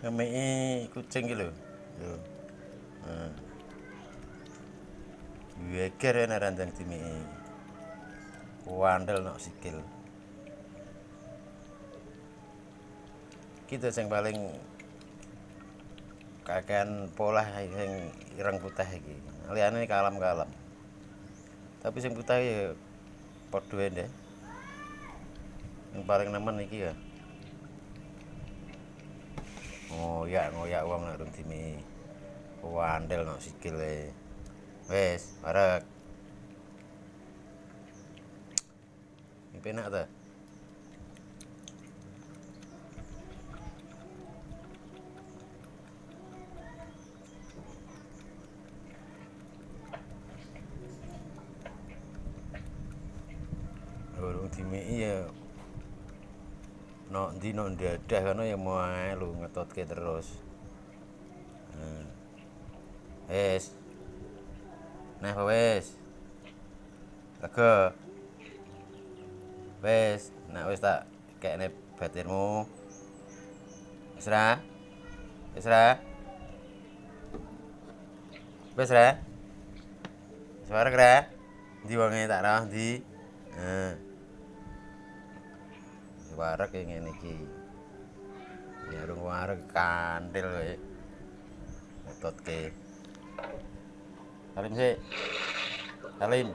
ngemeki kucing iki lho. Yo. Heeh. Weger ana randang dimeki. Wandel nok sikil. Kita sing paling kakean polah sing ireng putih iki. Liyane kalem-kalem. Tapi sing putih ya padha wae ndek. Yang paling nemen iki ya. Ngoyak wong nek durung dimeki. Wandel nok sikile. Wis, arek. Iki penak ta? Durung dimeki ya nok ndi nok ndadah kono ya mau ae lho ngetotke terus. Wis. Nah, apa wis? Lega. Wis, nek wis tak kekne batirmu. Wis ra? Wis ra? Wis ra? Wis wareg ra? Ndi wonge tak rawah ndi? Heeh. Wis wareg ya ngene iki. Ya urung wareg kanthil kowe. Ngetotke. Salim sik. Salim.